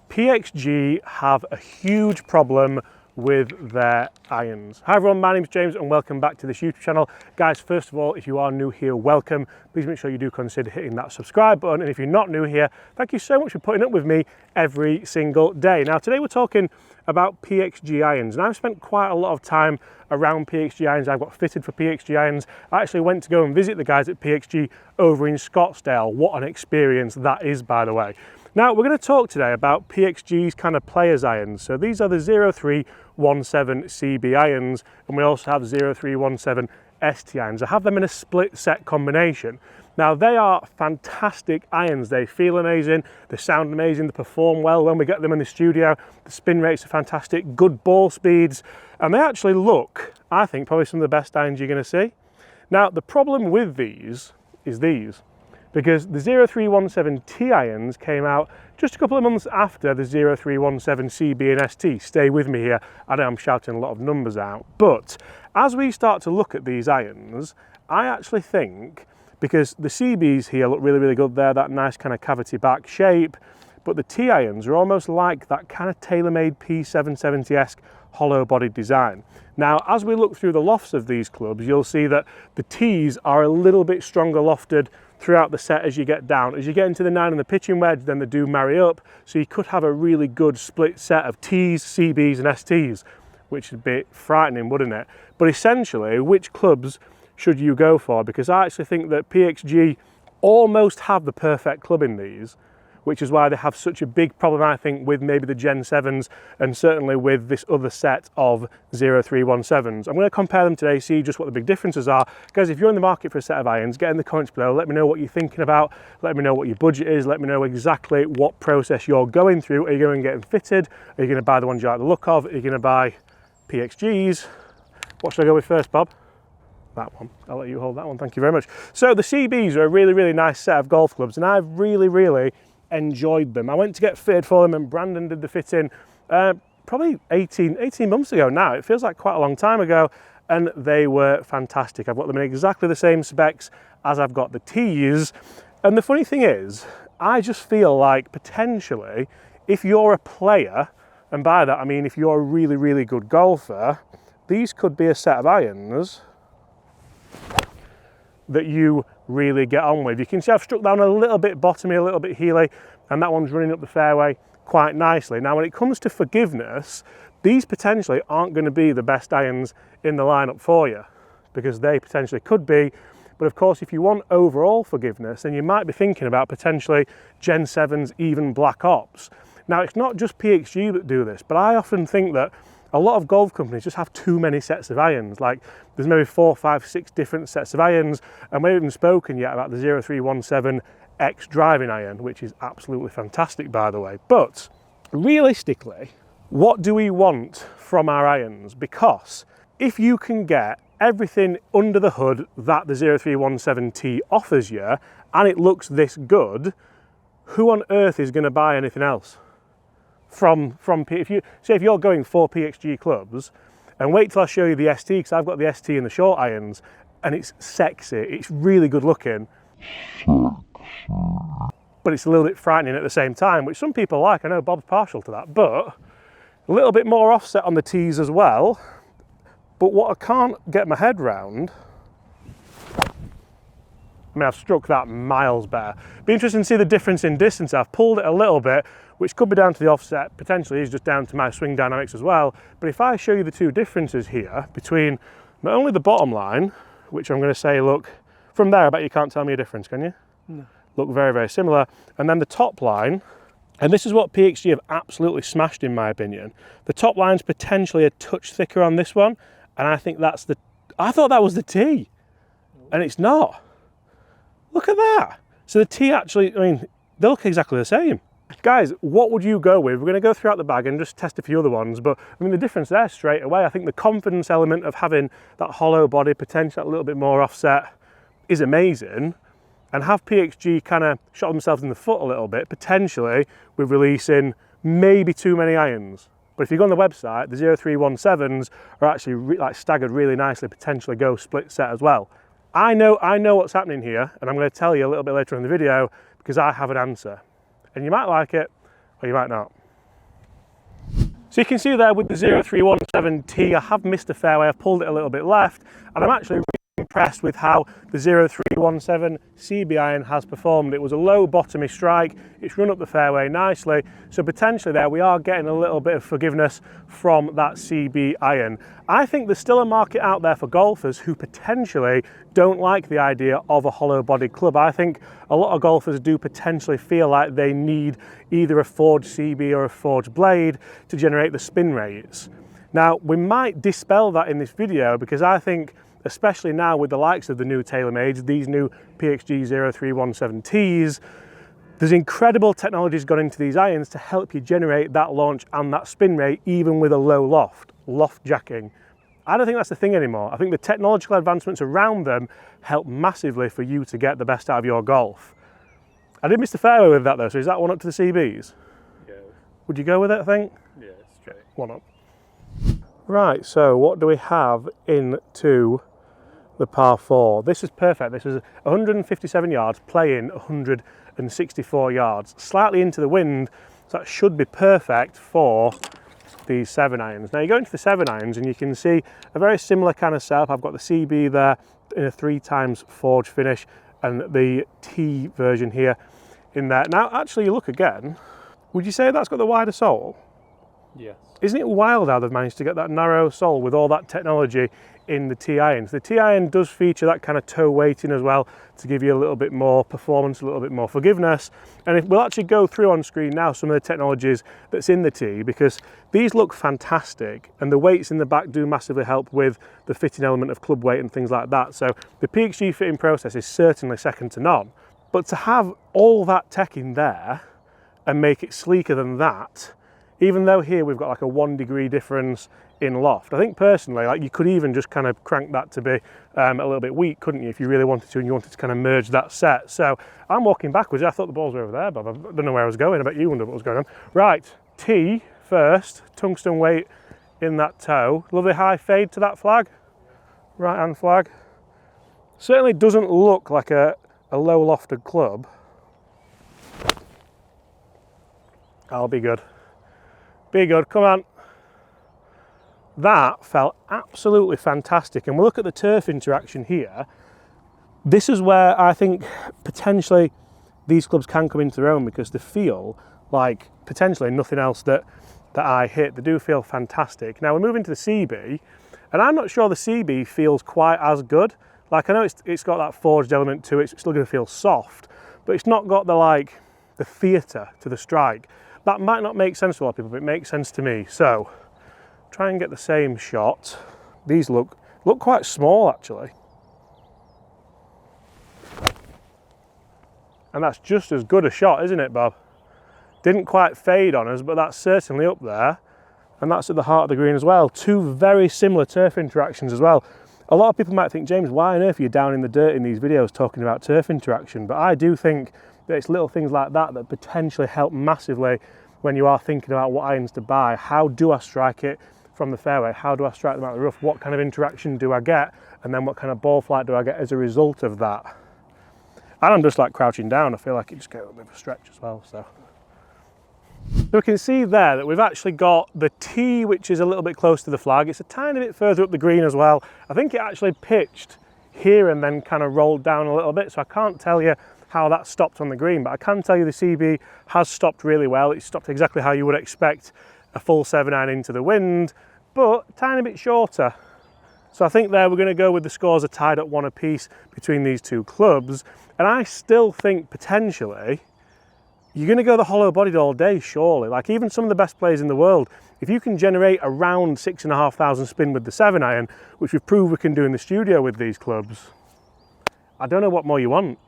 PXG have a huge problem with their irons. Hi everyone, my name's James and welcome back to this YouTube channel. Guys, first of all, if you are new here, welcome. Please make sure you do consider hitting that subscribe button. And if you're not new here, thank you so much for putting up with me every single day. Now, today we're talking about PXG irons, and I've spent quite a lot of time around PXG irons. I've got fitted for PXG irons. I actually went to go and visit the guys at PXG over in Scottsdale. What an experience that is, by the way. Now, we're going to talk today about PXG's kind of players irons. So these are the 0317 CB irons, and we also have 0317 ST irons. I have them in a split set combination. Now, they are fantastic irons. They feel amazing, they sound amazing, they perform well when we get them in the studio. The spin rates are fantastic, good ball speeds, and they actually look, I think, probably some of the best irons you're going to see. Now, the problem with these is these, because the 0317T irons came out just a couple of months after the 0317 CB and ST. Stay with me here, I know I'm shouting a lot of numbers out, but as we start to look at these irons, I actually think, because the CBs here look really, really good there, that nice kind of cavity back shape, but the T irons are almost like that kind of tailor-made P770-esque hollow body design. Now, as we look through the lofts of these clubs, you'll see that the Ts are a little bit stronger lofted throughout the set as you get down. As you get into the 9 and the pitching wedge, then they do marry up, so you could have a really good split set of Ts, CBs and STs, which would be frightening, wouldn't it? But essentially, which clubs should you go for? Because I actually think that PXG almost have the perfect club in these, which is why they have such a big problem, I think, with maybe the Gen 7s and certainly with this other set of 0317s. I'm going to compare them today, see just what the big differences are. Guys, if you're in the market for a set of irons, get in the comments below, let me know what you're thinking about, let me know what your budget is, let me know exactly what process you're going through. Are you going to get them fitted? Are you going to buy the ones you like the look of? Are you going to buy PXGs? What should I go with first, Bob? That one. I'll let you hold that one, thank you very much. So the CBs are a really, really nice set of golf clubs, and I've really enjoyed them. I went to get fitted for them and Brandon did the fitting probably 18 months ago now. It feels like quite a long time ago, and they were fantastic. I've got them in exactly the same specs as I've got the T's. And the funny thing is, I just feel like potentially, if you're a player, and by that I mean if you're a really, really good golfer, these could be a set of irons that you really get on with. You can see I've struck down a little bit bottomy, a little bit heely, and that one's running up the fairway quite nicely. Now, when it comes to forgiveness, these potentially aren't going to be the best irons in the lineup for you, because they potentially could be. But of course, if you want overall forgiveness, then you might be thinking about potentially Gen 7s, even Black Ops. Now, it's not just PXG that do this, but I often think that a lot of golf companies just have too many sets of irons. Like, there's maybe 4, 5, 6 different sets of irons, and we haven't even spoken yet about the 0317X driving iron, which is absolutely fantastic, by the way. But realistically, what do we want from our irons? Because if you can get everything under the hood that the 0317T offers you, and it looks this good, who on earth is going to buy anything else? If you're going for PXG clubs, and wait till I show you the ST, because I've got the ST in the short irons, and it's sexy, it's really good looking, but it's a little bit frightening at the same time, which some people like. I know Bob's partial to that, but a little bit more offset on the T's as well. But what I can't get my head round, I mean, I've struck that miles better. Be interesting to see the difference in distance. I've pulled it a little bit, which could be down to the offset, potentially is just down to my swing dynamics as well. But if I show you the two differences here between not only the bottom line, which I'm going to say, look, from there I bet you can't tell me a difference, can you? No. Look very similar. And then the top line, and this is what PXG have absolutely smashed in my opinion. The top line's potentially a touch thicker on this one, and I think that's the, I thought that was the T, and it's not. Look at that. So the T actually, I mean, they look exactly the same. Guys, what would you go with? We're going to go throughout the bag and just test a few other ones, but I mean, the difference there straight away, I think the confidence element of having that hollow body, potentially a little bit more offset, is amazing. And have PXG kind of shot themselves in the foot a little bit, potentially with releasing maybe too many irons. But if you go on the website, the 0317s are actually like staggered really nicely, potentially go split set as well. I know what's happening here, and I'm going to tell you a little bit later in the video, because I have an answer. And you might like it, or you might not. So you can see there with the 0317T, I have missed a fairway, I've pulled it a little bit left, and I'm actually really impressed with how the 0317 CB iron has performed. It was a low bottomy strike, it's run up the fairway nicely, so potentially there we are getting a little bit of forgiveness from that CB iron. I think there's still a market out there for golfers who potentially don't like the idea of a hollow bodied club. I think a lot of golfers do potentially feel like they need either a forged CB or a forged blade to generate the spin rates. Now we might dispel that in this video, because I think especially now with the likes of the new TaylorMades, these new PXG 0317Ts, there's incredible technologies gone into these irons to help you generate that launch and that spin rate even with a low loft jacking. I don't think that's the thing anymore. I think the technological advancements around them help massively for you to get the best out of your golf. I did miss the fairway with that though, so is that one up to the CBs? Yeah. Would you go with it, I think? Yeah, straight. One up. Right, so what do we have into the par 4? This is perfect. This is 157 yards, playing 164 yards. Slightly into the wind, so that should be perfect for these 7 irons. Now you go into the 7 irons and you can see a very similar kind of setup. I've got the CB there in a 3x forged finish and the T version here in there. Now actually you look again, would you say that's got the wider sole? Yes. Isn't it wild how they've managed to get that narrow sole with all that technology in the T irons? The T iron does feature that kind of toe weighting as well to give you a little bit more performance, a little bit more forgiveness. And if we'll actually go through on screen now some of the technologies that's in the T, because these look fantastic and the weights in the back do massively help with the fitting element of club weight and things like that. So the PXG fitting process is certainly second to none. But to have all that tech in there and make it sleeker than that, even though here we've got like a 1 degree difference in loft, I think personally, like you could even just kind of crank that to be a little bit weak, couldn't you, if you really wanted to and you wanted to kind of merge that set. So I'm walking backwards. I thought the balls were over there, Bob. I don't know where I was going. I bet you wondered what was going on. Right, T first, tungsten weight in that toe. Lovely high fade to that flag, right hand flag. Certainly doesn't look like a low lofted club. I'll be good. Be good, come on. That felt absolutely fantastic. And we'll look at the turf interaction here. This is where I think potentially these clubs can come into their own, because they feel like potentially nothing else that I hit. They do feel fantastic. Now we're moving to the CB, and I'm not sure the CB feels quite as good. Like I know it's got that forged element to it, so it's still going to feel soft, but it's not got the theatre to the strike. That might not make sense to a lot of people, but it makes sense to me. So try and get the same shot. These look quite small actually. And that's just as good a shot, isn't it, Bob? Didn't quite fade on us, but that's certainly up there. And that's at the heart of the green as well. Two very similar turf interactions as well. A lot of people might think, James, why on earth are you down in the dirt in these videos talking about turf interaction? But I do think that it's little things like that that potentially help massively when you are thinking about what irons to buy. How do I strike it from the fairway? How do I strike them out of the rough? What kind of interaction do I get? And then what kind of ball flight do I get as a result of that? And I'm just like crouching down. I feel like it just gets a bit of a stretch as well. So we can see there that we've actually got the tee, which is a little bit close to the flag. It's a tiny bit further up the green as well. I think it actually pitched here and then kind of rolled down a little bit. So I can't tell you how that stopped on the green, but I can tell you the CB has stopped really well. It stopped exactly how you would expect a full 7-iron into the wind, but a tiny bit shorter. So I think there we're going to go with the scores are tied at 1 apiece between these two clubs. And I still think potentially you're going to go the hollow bodied all day, surely. Like even some of the best players in the world, if you can generate around 6,500 spin with the 7-iron, which we've proved we can do in the studio with these clubs, I don't know what more you want,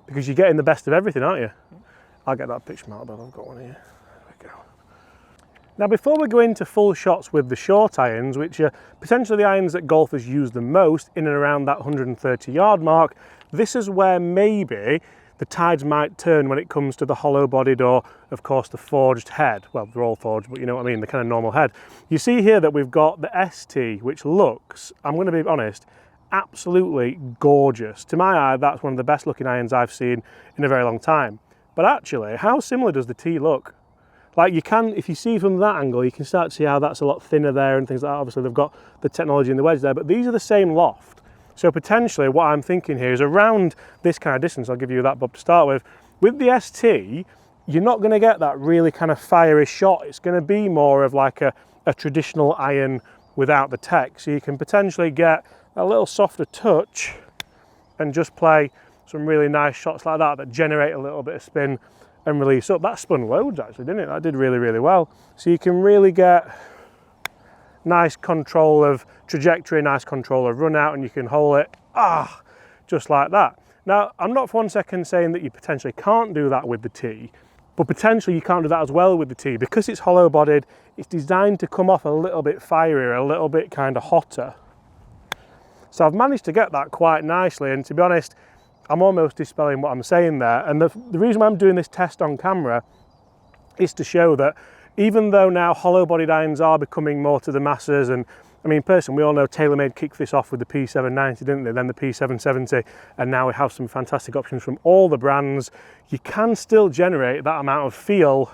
because you're getting the best of everything, aren't you? I'll get that pitch mark, but I've got one here. There we go. Now before we go into full shots with the short irons, which are potentially the irons that golfers use the most in and around that 130 yard mark, this is where maybe the tides might turn when it comes to the hollow bodied or of course the forged head. Well, they're all forged, but you know what I mean, the kind of normal head. You see here that we've got the ST, which looks, I'm going to be honest, absolutely gorgeous. To my eye, that's one of the best looking irons I've seen in a very long time. But actually, how similar does the T look? Like you can, if you see from that angle, you can start to see how that's a lot thinner there and things like that. Obviously they've got the technology in the wedge there, but these are the same loft. So potentially what I'm thinking here is around this kind of distance, I'll give you that bob to start with. With the ST, you're not going to get that really kind of fiery shot. It's going to be more of like a traditional iron without the tech. So you can potentially get a little softer touch and just play some really nice shots like that generate a little bit of spin and release up. That spun loads actually, didn't it? That did really, really well. So you can really get nice control of trajectory, nice control of run out, and you can hold it, just like that. Now, I'm not for 1 second saying that you potentially can't do that with the T, but potentially you can't do that as well with the T. Because it's hollow bodied, it's designed to come off a little bit fierier, a little bit kind of hotter. So I've managed to get that quite nicely, and to be honest, I'm almost dispelling what I'm saying there. And the reason why I'm doing this test on camera is to show that even though now hollow bodied irons are becoming more to the masses, and I mean, personally, we all know TaylorMade kicked this off with the P790, didn't they? Then the P770, and now we have some fantastic options from all the brands. You can still generate that amount of feel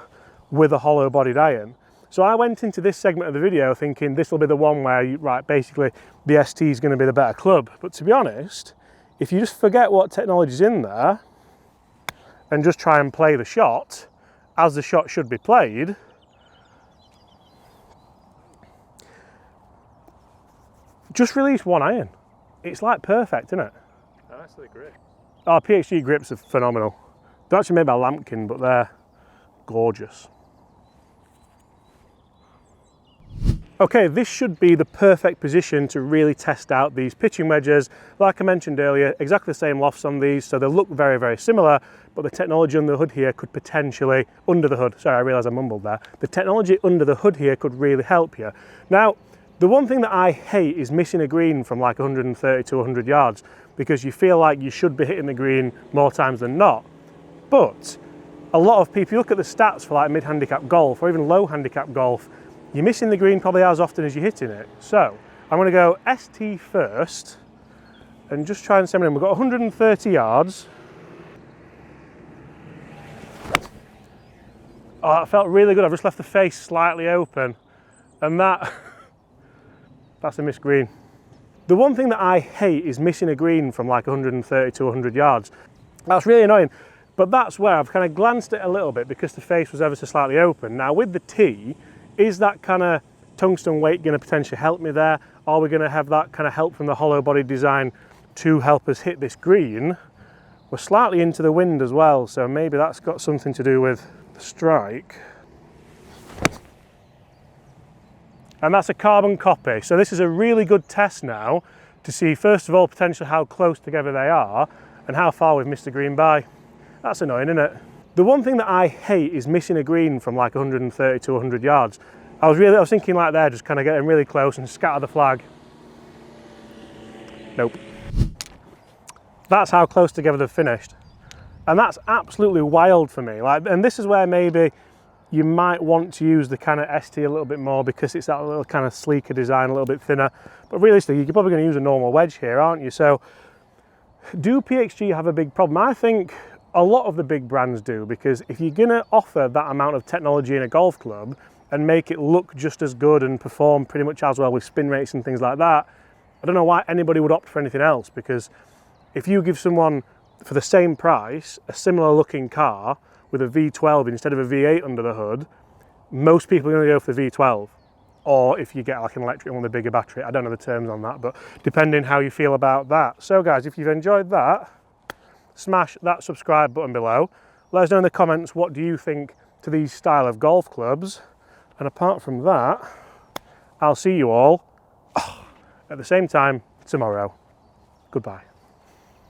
with a hollow bodied iron. So I went into this segment of the video thinking this will be the one where, basically the ST is going to be the better club. But to be honest, if you just forget what technology's in there and just try and play the shot as the shot should be played, just release one iron. It's like perfect, isn't it? Nicely grip. Our PXG grips are phenomenal. They're actually made by Lampkin, but they're gorgeous. Okay, this should be the perfect position to really test out these pitching wedges. Like I mentioned earlier, exactly the same lofts on these, so they look very, very similar, but the technology under the hood here could potentially, under the hood, sorry, I realise I mumbled there. The technology under the hood here could really help you. Now, the one thing that I hate is missing a green from like 130 to 100 yards, because you feel like you should be hitting the green more times than not. But a lot of people, you look at the stats for like mid-handicap golf or even low-handicap golf, you're missing the green probably as often as you're hitting it. So I'm going to go ST first and just try and send it in. We've got 130 yards. Oh, that felt really good. I've just left the face slightly open, and that's a missed green. The one thing that I hate is missing a green from like 130 to 100 yards. That's really annoying, but that's where I've kind of glanced at it a little bit because the face was ever so slightly open. Now with the T, is that kind of tungsten weight going to potentially help me there? Are we going to have that kind of help from the hollow body design to help us hit this green? We're slightly into the wind as well, so maybe that's got something to do with the strike. And that's a carbon copy. So this is a really good test now to see, first of all, potentially how close together they are and how far we've missed the green by. That's annoying, isn't it? The one thing that I hate is missing a green from like 130 to 100 yards. I was thinking like there, just kind of getting really close and scatter the flag. Nope. That's how close together they've finished. And that's absolutely wild for me. And this is where maybe you might want to use the kind of ST a little bit more because it's that little kind of sleeker design, a little bit thinner. But realistically, you're probably going to use a normal wedge here, aren't you? So do PXG have a big problem? I think a lot of the big brands do, because if you're going to offer that amount of technology in a golf club and make it look just as good and perform pretty much as well with spin rates and things like that, I don't know why anybody would opt for anything else. Because if you give someone for the same price a similar looking car with a V12 instead of a V8 under the hood, most people are going to go for the V12. Or if you get like an electric one with a bigger battery, I don't know the terms on that, but depending how you feel about that. So guys, if you've enjoyed that, smash that subscribe button below. Let us know in the comments, what do you think to these style of golf clubs? And apart from that, I'll see you all at the same time tomorrow. Goodbye.